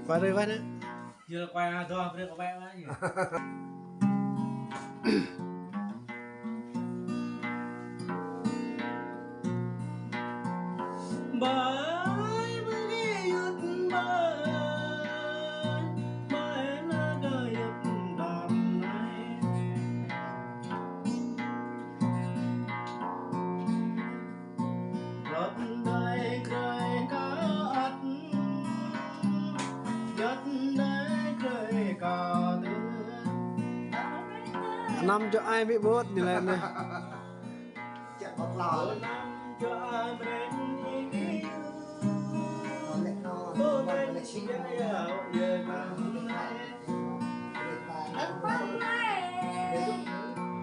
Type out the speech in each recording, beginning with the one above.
Qua đây Văn á. Chưa qua do đây có vẽ quá nhỉ. Bởi vì ước bởi là đời đàn này rất đầy cười cá ắt rất đầy cười cả đứa Năm cho ai bị bớt như này này. Chẳng có lò năm cho ai bên ý nó lại xin về bằng này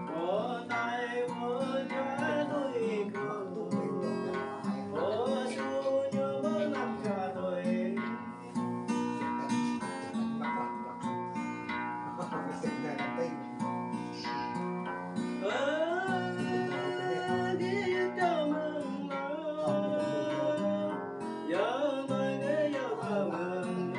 có tay với trái tôi cường có su nhớ năm cho tôi đi cho mừng giờ tôi nghe giờ thơ mừng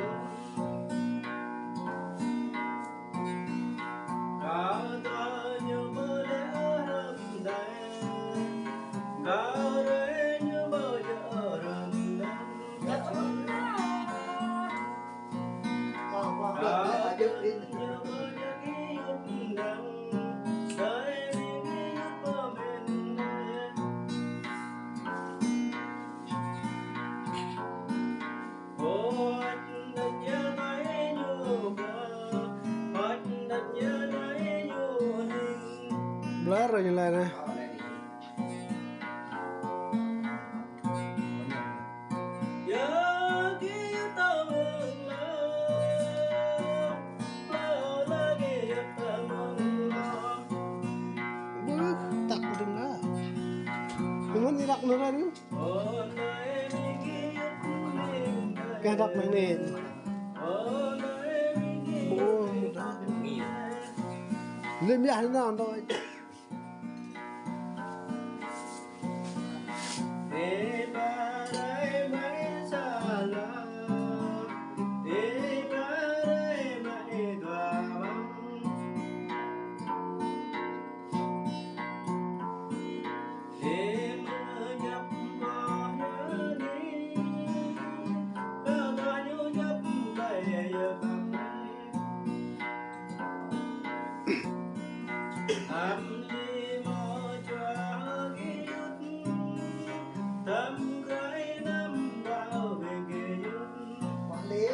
cả ta như mơ lẽ rừng đầy cả đấy như mơ giờ rừng đầy cả đêm như mơ nhớ ký ức đằng đời đi ký ức mơ bên đây Hột đất nhớ thấy nhu bờ hột đất nhớ thấy nhu hình Blur rồi như này này. Giờ ký tơ mừng lỡ lỡ ký tơ mừng lỡ Bước tặng đừng đó. Đừng muốn đi đặt nữa ra đi. hồn đời đi ký ức mình Cái đặt này nè. hồn đời đi ký Bố đó. Lên nhà thế nào thôi. Đi ba đây mấy xa lạ đi ba đây mấy tòa vắng đi mưa nhấp vào nhớ đi bao bao nhiêu nhấp đầy bằng em đi mơ cho ký ức thăm gái năm vào về ký ức quản lý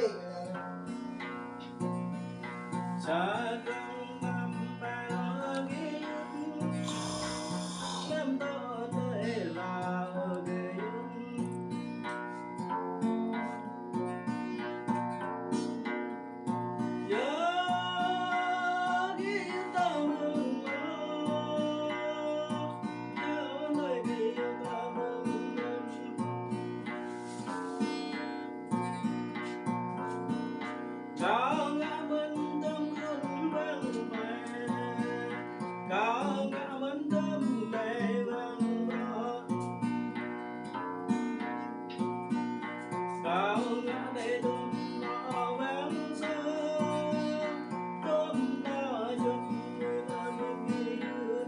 xa gần năm vào ký ức năm đó tới là ký ức nhớ ký ức ta mừng nhớ nơi ký ức ta mừng cao ngã bên tâm khôn vang về cao ngã bên tâm đầy vang vỡ cao ngã đầy tâm nó vang sớm tâm ta chúc người ta mình yêu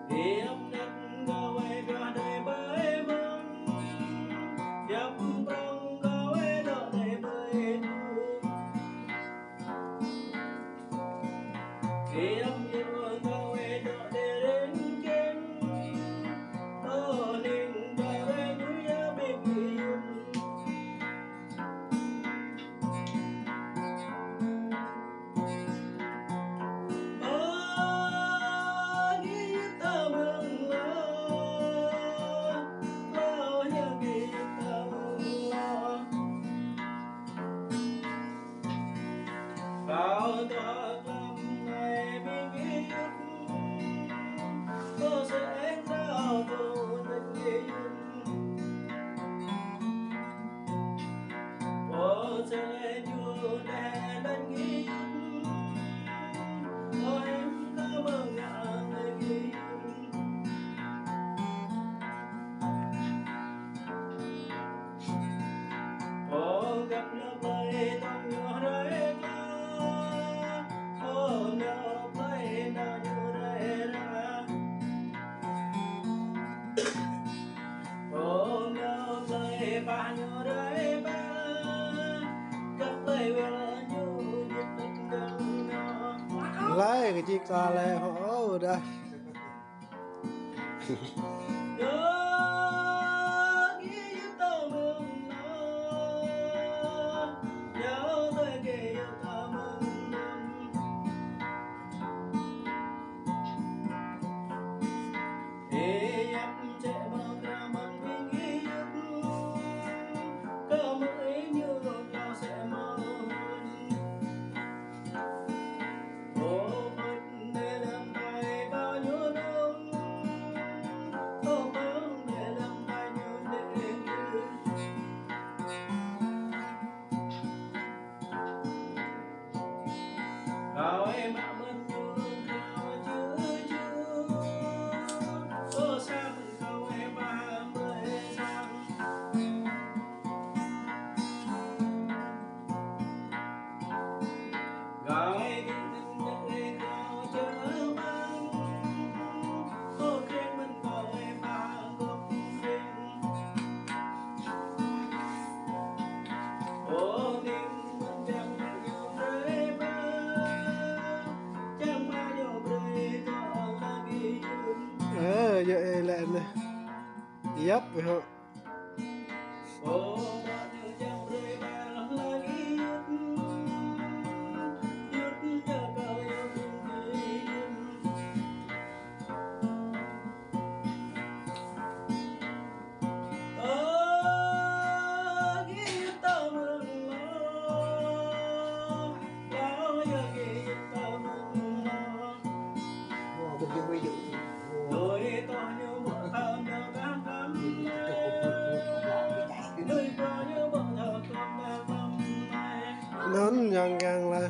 hiệp đất ngồi cả đời bơi vắng giáp Lấy cái chiếc ta lê hổ đây. Vậy lại này dấp vậy hả? Nón nhang gang là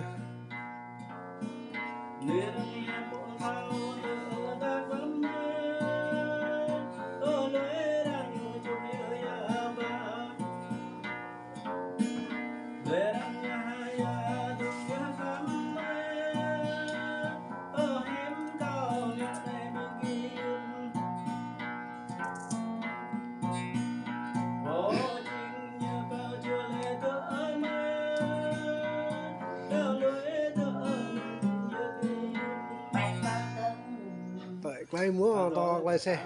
tại quay múa to quay xe.